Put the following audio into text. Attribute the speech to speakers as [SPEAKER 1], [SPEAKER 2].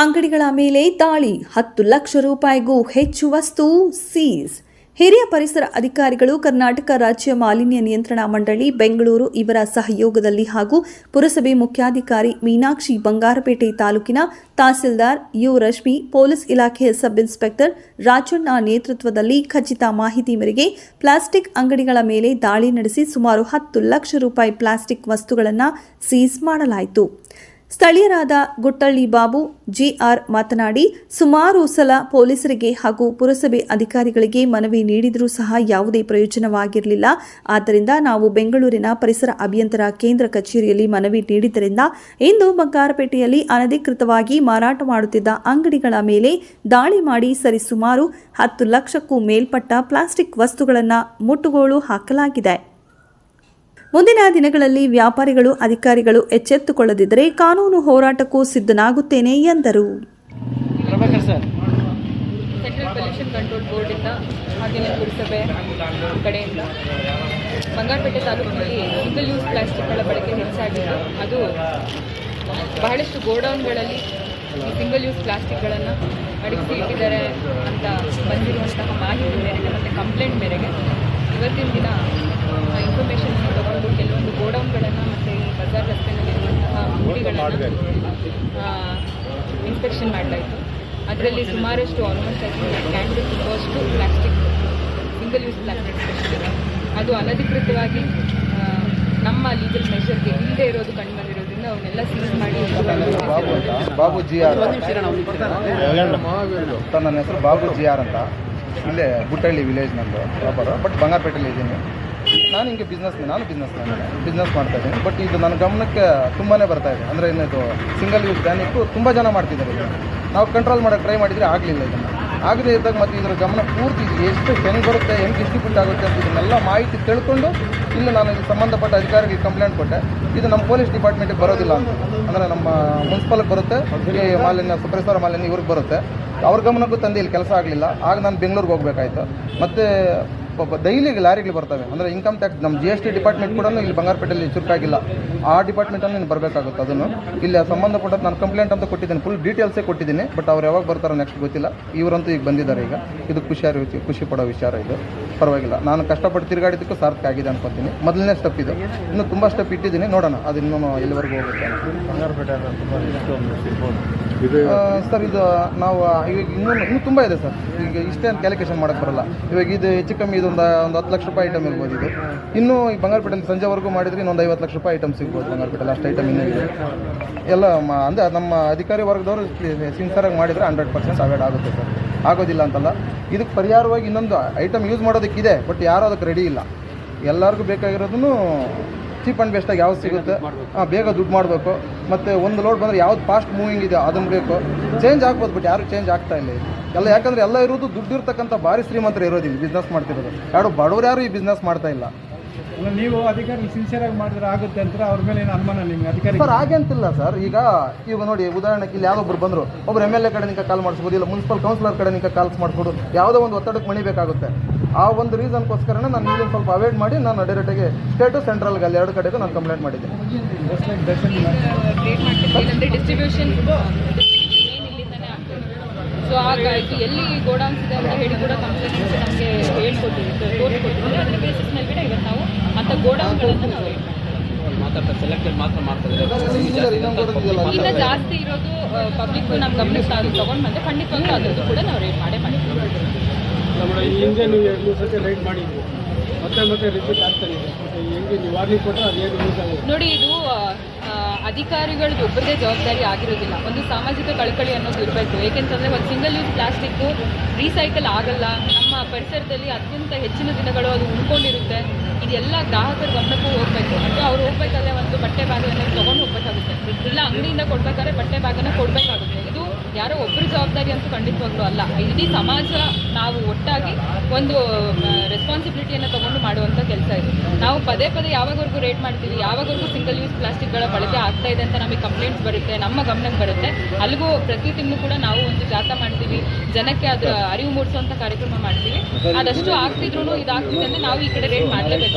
[SPEAKER 1] ಅಂಗಡಿಗಳ ಮೇಲೆ ದಾಳಿ, 10 ಲಕ್ಷ ರೂಪಾಯಿಗೂ ಹೆಚ್ಚು ವಸ್ತು ಸೀಸ್. ಹಿರಿಯ ಪರಿಸರ ಅಧಿಕಾರಿಗಳು, ಕರ್ನಾಟಕ ರಾಜ್ಯ ಮಾಲಿನ್ಯ ನಿಯಂತ್ರಣ ಮಂಡಳಿ ಬೆಂಗಳೂರು ಇವರ ಸಹಯೋಗದಲ್ಲಿ ಹಾಗೂ ಪುರಸಭೆ ಮುಖ್ಯಾಧಿಕಾರಿ ಮೀನಾಕ್ಷಿ, ಬಂಗಾರಪೇಟೆ ತಾಲೂಕಿನ ತಹಸೀಲ್ದಾರ್ ಯು ರಶ್ಮಿ, ಪೊಲೀಸ್ ಇಲಾಖೆಯ ಸಬ್ ಇನ್ಸ್ಪೆಕ್ಟರ್ ರಾಜಣ್ಣ ನೇತೃತ್ವದಲ್ಲಿ ಖಚಿತ ಮಾಹಿತಿ ಮೇರೆಗೆ ಪ್ಲಾಸ್ಟಿಕ್ ಅಂಗಡಿಗಳ ಮೇಲೆ ದಾಳಿ ನಡೆಸಿ ಸುಮಾರು 10 ಲಕ್ಷ ರೂಪಾಯಿ ಪ್ಲಾಸ್ಟಿಕ್ ವಸ್ತುಗಳನ್ನು ಸೀಸ್ ಮಾಡಲಾಯಿತು. ಸ್ಥಳೀಯರಾದ ಗುಟ್ಟಳ್ಳಿ ಬಾಬು ಜಿಆರ್ ಮಾತನಾಡಿ, ಸುಮಾರು ಸಲ ಪೊಲೀಸರಿಗೆ ಹಾಗೂ ಪುರಸಭೆ ಅಧಿಕಾರಿಗಳಿಗೆ ಮನವಿ ನೀಡಿದರೂ ಸಹ ಯಾವುದೇ ಪ್ರಯೋಜನವಾಗಿರಲಿಲ್ಲ. ಆದ್ದರಿಂದ ನಾವು ಬೆಂಗಳೂರಿನ ಪರಿಸರ ಅಭಿಯಂತರ ಕೇಂದ್ರ ಕಚೇರಿಯಲ್ಲಿ ಮನವಿ ನೀಡಿದ್ದರಿಂದ ಇಂದು ಬಂಗಾರಪೇಟೆಯಲ್ಲಿ ಅನಧಿಕೃತವಾಗಿ ಮಾರಾಟ ಮಾಡುತ್ತಿದ್ದ ಅಂಗಡಿಗಳ ಮೇಲೆ ದಾಳಿ ಮಾಡಿ ಸರಿಸುಮಾರು 10 ಲಕ್ಷಕ್ಕೂ ಮೇಲ್ಪಟ್ಟ ಪ್ಲಾಸ್ಟಿಕ್ ವಸ್ತುಗಳನ್ನು ಮುಟ್ಟುಗೋಲು ಹಾಕಲಾಗಿದೆ. ಮುಂದಿನ ದಿನಗಳಲ್ಲಿ ವ್ಯಾಪಾರಿಗಳು, ಅಧಿಕಾರಿಗಳು ಎಚ್ಚೆತ್ತುಕೊಳ್ಳದಿದ್ದರೆ ಕಾನೂನು ಹೋರಾಟಕ್ಕೂ ಸಿದ್ಧನಾಗುತ್ತೇನೆ ಎಂದರು.
[SPEAKER 2] ಸೆಂಟ್ರಲ್ ಪೊಲ್ಯೂಷನ್ ಕಂಟ್ರೋಲ್ ಬೋರ್ಡಿಂದ ಹಾಗೆಯೇ ಪುರಸಭೆ ಕಡೆಯಿಂದ ಬಂಗಾರಪೇಟೆ ತಾಲೂಕಿನಲ್ಲಿ ಸಿಂಗಲ್ ಯೂಸ್ ಪ್ಲಾಸ್ಟಿಕ್ಗಳ ಬಳಕೆ ಹೆಚ್ಚಾಗಿದ್ದು, ಅದು ಬಹಳಷ್ಟು ಗೋಡೌನ್ಗಳಲ್ಲಿ ಸಿಂಗಲ್ ಯೂಸ್ ಪ್ಲಾಸ್ಟಿಕ್ಗಳನ್ನು ಅಡಗಿಸಿ ಇಟ್ಟಿದ್ದಾರೆ ಅಂತ ಬಂದಿರುವಂತಹ ಮಾಹಿತಿ ಮೇರೆಗೆ ಮತ್ತು ಕಂಪ್ಲೇಂಟ್ ಮೇರೆಗೆ ಇವತ್ತಿನ ದಿನ ಇನ್ಫಾರ್ಮೇಷನ್ ತಗೊಂಡು ಕೆಲವೊಂದು ಗೋಡೌನ್ಗಳನ್ನು ಮತ್ತು ಬಜಾರ್ ರಸ್ತೆಯಲ್ಲಿರುವಂತಹ ಅಂಗಡಿಗಳನ್ನು ಇನ್ಸ್ಪೆಕ್ಷನ್ ಮಾಡಲಾಯಿತು. ಅದರಲ್ಲಿ ಸುಮಾರಷ್ಟು ಆಲ್ಮೋಸ್ಟ್ ಕ್ಯಾಂಡ್ರಿ ತುಂಬಷ್ಟು ಪ್ಲಾಸ್ಟಿಕ್, ಸಿಂಗಲ್ ಯೂಸ್ ಪ್ಲಾಸ್ಟಿಕ್ ಇದೆ. ಅದು ಅನಧಿಕೃತವಾಗಿ ನಮ್ಮ ಲೀಗಲ್ ಮೆಷರ್ಗೆ ಇಲ್ಲದೆ ಇರೋದು ಕಂಡು ಬಂದಿರೋದ್ರಿಂದ ಅವನ್ನೆಲ್ಲ ಸೀಸ್ ಮಾಡಿ.
[SPEAKER 3] ಬಾಬು ಜಿಆರ್, ನನ್ನ ಹೆಸರು ಬಾಬು ಜಿಆರ್ ಅಂತ. ಇಲ್ಲೇ ಗುಟ್ಟಳ್ಳಿ ವಿಲೇಜ್ ನಂದು ಪ್ರಾಪರ್, ಬಟ್ ಬಂಗಾರಪೇಟೆಯಲ್ಲಿ ಇದ್ದೀನಿ. ನಾನು ಹಿಂಗೆ ಬಿಸ್ನೆಸ್ ಮಾಡ್ತಾ ಇದ್ದೀನಿ. ಬಟ್ ಇದು ನನ್ನ ಗಮನಕ್ಕೆ ತುಂಬಾ ಬರ್ತಾ ಇದೆ. ಅಂದರೆ ಇನ್ನದು ಸಿಂಗಲ್ ಯೂಸ್ ಬ್ಯಾನಿಕ್ಕು ತುಂಬ ಜನ ಮಾಡ್ತಿದ್ದಾರೆ. ನಾವು ಕಂಟ್ರೋಲ್ ಮಾಡೋಕ್ಕೆ ಟ್ರೈ ಮಾಡಿದರೆ ಆಗಲಿಲ್ಲ. ಇದನ್ನು ಆಗದೇ ಇದ್ದಾಗ ಮತ್ತು ಇದರ ಗಮನ ಪೂರ್ತಿ ಎಷ್ಟು ಹೆಂಗೆ ಬರುತ್ತೆ, ಹೆಂಗೆ ಡಿಸ್ಟ್ರಿಬ್ಯೂಟ್ ಆಗುತ್ತೆ ಅಂತ ಇದನ್ನೆಲ್ಲ ಮಾಹಿತಿ ತಿಳ್ಕೊಂಡು ಇಲ್ಲಿ ನಾನು ಇಲ್ಲಿ ಸಂಬಂಧಪಟ್ಟ ಅಧಿಕಾರಿಗೆ ಕಂಪ್ಲೇಂಟ್ ಕೊಟ್ಟೆ. ಇದು ನಮ್ಮ ಪೊಲೀಸ್ ಡಿಪಾರ್ಟ್ಮೆಂಟಿಗೆ ಬರೋದಿಲ್ಲ ಅಂತ, ಅಂದರೆ ನಮ್ಮ ಮುನ್ಸಿಪಾಲ್ಗೆ ಬರುತ್ತೆ, ಈ ಮಾಲಿನ್ಯ ಪರಿಸರ ಮಾಲಿನ್ಯ ಇವ್ರಿಗೆ ಬರುತ್ತೆ. ಅವ್ರ ಗಮನಕ್ಕೂ ತಂದೆ ಇಲ್ಲಿ ಕೆಲಸ ಆಗಲಿಲ್ಲ. ಆಗ ನಾನು ಬೆಂಗಳೂರಿಗೆ ಹೋಗಬೇಕಾಯ್ತು. ಮತ್ತು ಡೈಲಿ ಲಾರಿಗಳು ಬರ್ತವೆ. ಅಂದರೆ ಇನ್ಕಮ್ ಟ್ಯಾಕ್ಸ್ ನಮ್ಮ GST ಡಿಪಾರ್ಟ್ಮೆಂಟ್ ಕೂಡ ಇಲ್ಲಿ ಬಂಗಾರಪೇಟೆಯಲ್ಲಿ ಚುರುಕಾಗಿಲ್ಲ. ಆ ಡಿಪಾರ್ಟ್ಮೆಂಟಲ್ಲಿ ನೀನು ಬರಬೇಕಾಗುತ್ತೆ. ಅದನ್ನು ಇಲ್ಲಿ ಸಂಬಂಧಪಟ್ಟದ್ದು ನಾನು ಕಂಪ್ಲೇಂಟ್ ಅಂತ ಕೊಟ್ಟಿದ್ದೀನಿ, ಫುಲ್ ಡೀಟೇಲ್ಸೇ ಕೊಟ್ಟಿದ್ದೀನಿ. ಬಟ್ ಅವ್ರು ಯಾವಾಗ ಬರ್ತಾರೋ ನೆಕ್ಸ್ಟ್ ಗೊತ್ತಿಲ್ಲ. ಇವರಂತೂ ಈಗ ಬಂದಿದ್ದಾರೆ. ಈಗ ಇದು ಖುಷಿ ಪಡೋ ವಿಚಾರ. ಇದು ಪರವಾಗಿಲ್ಲ. ನಾನು ಕಷ್ಟಪಟ್ಟು ತಿರುಗಾಡಿದ್ದಕ್ಕೂ ಸಾರ್ಥಕ ಆಗಿದೆ ಅನ್ಕೊತೀನಿ. ಮೊದಲನೇ ಸ್ಟೆಪ್ ಇದು. ಇನ್ನೂ ತುಂಬ ಸ್ಟೆಪ್ ಇಟ್ಟಿದ್ದೀನಿ, ನೋಡೋಣ ಅದು ಇನ್ನೂ ಎಲ್ಲಿವರೆಗೂ ಹೋಗುತ್ತೆ. ಸರ್, ಇದು ನಾವು ಇವಾಗ ಇನ್ನೂ ತುಂಬ ಇದೆ ಸರ್. ಈಗ ಇಷ್ಟೇ ಅಂತ ಕ್ಯಾಲ್ಕುಲೇಷನ್ ಮಾಡೋಕ್ಕೆ ಬರಲ್ಲ. ಇವಾಗ ಇದು ಹೆಚ್ಚು ಕಮ್ಮಿ ಇದು ಒಂದು 10 ಲಕ್ಷ ರೂಪಾಯಿ ಐಟಮ್ ಇರ್ಬೋದು. ಇದು ಇನ್ನೂ ಈ ಬಂಗಾರಪೇಟೆಯಲ್ಲಿ ಸಂಜೆವರೆಗೂ ಮಾಡಿದರೆ ಇನ್ನೊಂದು 50 ಲಕ್ಷ ರೂಪಾಯಿ ಐಟಮ್ ಸಿಗ್ಬೋದು ಬಂಗಾರಪೇಟೆಯಲ್ಲಿ. ಅಷ್ಟು ಐಟಮ್ ಇನ್ನೂ ಇದೆ ಎಲ್ಲ. ಅಂದರೆ ನಮ್ಮ ಅಧಿಕಾರಿ ವರ್ಗದವರು ಸಿನ್ಸರಾಗಿ ಮಾಡಿದರೆ 100% ಅವಾಯ್ಡ್ ಆಗುತ್ತೆ ಸರ್. ಆಗೋದಿಲ್ಲ ಅಂತಲ್ಲ. ಇದಕ್ಕೆ ಪರಿಹಾರವಾಗಿ ಇನ್ನೊಂದು ಐಟಮ್ ಯೂಸ್ ಮಾಡೋದಕ್ಕಿದೆ, ಬಟ್ ಯಾರೂ ಅದಕ್ಕೆ ರೆಡಿ ಇಲ್ಲ. ಎಲ್ಲರಿಗೂ ಬೇಕಾಗಿರೋದನ್ನು ಚೀಪ್ ಆ್ಯಂಡ್ ಬೆಸ್ಟಾಗಿ ಯಾವ್ದು ಸಿಗುತ್ತೆ, ಬೇಗ ದುಡ್ಡು ಮಾಡಬೇಕು. ಮತ್ತು ಒಂದು ಲೋಡ್ ಬಂದರೆ ಯಾವ್ದು ಫಾಸ್ಟ್ ಮೂವಿಂಗ್ ಇದೆ ಅದನ್ನು ಬೇಕು. ಚೇಂಜ್ ಆಗ್ಬೋದು, ಬಟ್ ಯಾರು ಚೇಂಜ್ ಆಗ್ತಾ ಇಲ್ಲ ಎಲ್ಲ. ಯಾಕಂದರೆ ಎಲ್ಲ ಇರೋದು ದುಡ್ಡು ಇರ್ತಕ್ಕಂಥ ಭಾರಿ ಶ್ರೀಮಂತರು ಇರೋದಿಲ್ಲ ಬಿಸ್ನೆಸ್ ಮಾಡ್ತಿರೋದು. ಬಡವರು ಯಾರು ಈ ಬಿಸ್ನೆಸ್ ಮಾಡ್ತಾ ಇಲ್ಲ.
[SPEAKER 4] ನೀವು ಅಧಿಕಾರಿ ಸಿನ್ಸಿಯರಾಗಿ ಮಾಡಿದ್ರೆ ಆಗುತ್ತೆ ಅಂತ ಅವ್ರ ಮೇಲೆ ಏನು ಅನುಮಾನ ನಿಮಗೆ ಅಧಿಕಾರಿ?
[SPEAKER 3] ಸರ್, ಹಾಗೆ ಅಂತಿಲ್ಲ ಸರ್. ಈಗ ನೋಡಿ, ಉದಾಹರಣೆಗೆ ಇಲ್ಲಿ ಯಾವುದೊಬ್ಬರು ಬಂದರು, ಒಬ್ಬರು MLA ಕಡೆ ನಿಂಕ ಕಾಲ್ ಮಾಡಿಸ್ಬೋದು, ಇಲ್ಲ ಮುನ್ಸಿಪಲ್ ಕೌನ್ಸಿಲರ್ ಕಡೆ ನಿಂಕ ಕಾಲ್ಸ್ ಮಾಡಿಸ್ಬೋದು. ಯಾವುದೋ ಒಂದು ಒತ್ತಡಕ್ಕೆ ಮಣಿಬೇಕಾಗುತ್ತೆ. ಆ ಒಂದು ರೀಸನ್ಗೋಸ್ಕರನೇ ನಾನು ಇಲ್ಲಿ ಸ್ವಲ್ಪ ಅವಾಯ್ಡ್ ಮಾಡಿ ನಾನು ಡೈರೆಕ್ಟಾಗಿ ಸ್ಟೇಟು ಸೆಂಟ್ರಲ್ಗೆ ಅಲ್ಲಿ 2 ಕಡೆಗೂ ನಾನು ಕಂಪ್ಲೇಂಟ್ ಮಾಡಿದ್ದೀನಿ.
[SPEAKER 2] ಡಿಸ್ಟ್ರಿಬ್ಯೂಷನ್ ಸೊ ಹಾಗಾಗಿ ಎಲ್ಲಿ ಗೋಡೌನ್ಸ್ ಇದೆ ಅಂತ ಹೇಳಿ ಕೂಡ ಕಂಪ್ಲೇಂಟ್ಸ್ ನಮಗೆ ಹೇಳ್ಕೊಟ್ಟಿದ್ದೀವಿ, ತೋರಿಸ್ಕೊಟ್ಟಿದ್ದೀವಿ. ಅದರ ಬೇಸಿಸ್ ಮೇಲೆ ಕೂಡ ಇವತ್ತು ನಾವು ಅಂಥ ಗೋಡೌನ್ಗಳನ್ನು ನಾವು ಇನ್ನು ಜಾಸ್ತಿ ಇರೋದು ಪಬ್ಲಿಕ್ ನಮ್ಮ ಗಮನಕ್ಕೆ ನಾವು ತೊಗೊಂಡು ಬಂದರೆ ಖಂಡಿತವಾಗ್ಲೂ ಅದರದ್ದು ಕೂಡ ನಾವು ರೇಟ್ ಮಾಡೇ ಮಾಡ್ತೀವಿ.
[SPEAKER 4] ಹಿಂದೆ ನೀವು 2 ಸತಿ ರೈಡ್ ಮಾಡಿದ್ವಿ, ಮತ್ತೆ ರಿಪೀಟ್ ಆಗ್ತಾನೆ ಇದೆ. ಹೆಂಗೆ ನೀವು ವಾರ್ನಿಂಗ್ ಕೊಟ್ಟರೆ ಅದು ಏನು ಯೂಸ್ ಆಗುತ್ತೆ?
[SPEAKER 2] ನೋಡಿ, ಇದು ಅಧಿಕಾರಿಗಳದ್ದು ಒಬ್ಬರದೇ ಜವಾಬ್ದಾರಿ ಆಗಿರೋದಿಲ್ಲ. ಒಂದು ಸಾಮಾಜಿಕ ಕಳಕಳಿ ಅನ್ನೋದು ಇರಬೇಕು. ಏಕೆಂತಂದರೆ ಒಂದು ಸಿಂಗಲ್ ಯೂಸ್ ಪ್ಲಾಸ್ಟಿಕ್ಕು ರೀಸೈಕಲ್ ಆಗಲ್ಲ. ನಮ್ಮ ಪರಿಸರದಲ್ಲಿ ಅತ್ಯಂತ ಹೆಚ್ಚಿನ ದಿನಗಳು ಅದು ಉಳ್ಕೊಂಡಿರುತ್ತೆ. ಇದೆಲ್ಲ ಗ್ರಾಹಕರ ಗಮನಕ್ಕೂ ಹೋಗಬೇಕು. ಅಂದರೆ ಅವ್ರು ಹೋಗ್ಬೇಕಾದ್ರೆ ಒಂದು ಬಟ್ಟೆ ಬ್ಯಾಗನ್ನು ತೊಗೊಂಡು ಹೋಗ್ಬೇಕಾಗುತ್ತೆ, ಇಲ್ಲ ಅಂಗಡಿಯಿಂದ ಕೊಡಬೇಕಾದ್ರೆ ಬಟ್ಟೆ ಬ್ಯಾಗನ್ನು ಕೊಡಬೇಕಾಗುತ್ತೆ. ಇದು ಯಾರೋ ಒಬ್ಬರ ಜವಾಬ್ದಾರಿ ಅಂತೂ ಖಂಡಿತವಾಗ್ಲೂ ಅಲ್ಲ. ಇಡೀ ಸಮಾಜ ನಾವು ಒಟ್ಟಾಗಿ ಒಂದು ರೆಸ್ಪಾನ್ಸಿಬಿಲಿಟಿಯನ್ನು ತೊಗೊಂಡು ಮಾಡುವಂಥ ಕೆಲಸ ಇದು. ನಾವು ಪದೇ ಯಾವಾಗವರೆಗೂ ರೇಟ್ ಮಾಡ್ತೀವಿ, ಯಾವಾಗವರೆಗೂ ಸಿಂಗಲ್ ಯೂಸ್ ಪ್ಲಾಸ್ಟಿಕ್ಗಳ ಬಳಕೆ ಆಗ್ತಾ ಇದೆ ಅಂತ ನಮಗೆ ಕಂಪ್ಲೇಂಟ್ಸ್ ಬರುತ್ತೆ, ನಮ್ಮ ಗಮನಕ್ಕೆ ಬರುತ್ತೆ, ಅಲ್ಲಿಗೂ ಪ್ರತಿ ತಿಂಗಳು ಕೂಡ ನಾವು ಒಂದು ಜಾಥಾ ಮಾಡ್ತೀವಿ, ಜನಕ್ಕೆ ಅದರ ಅರಿವು ಮೂಡಿಸುವಂಥ ಕಾರ್ಯಕ್ರಮ ಮಾಡ್ತೀವಿ. ಅದಷ್ಟು ಆಗ್ತಿದ್ರು ಇದಾಗ್ತಿದೆ ಅಂದರೆ ನಾವು ಈ ಕಡೆ ರೇಟ್ ಮಾಡಲೇಬೇಕಾಗ್ತದೆ.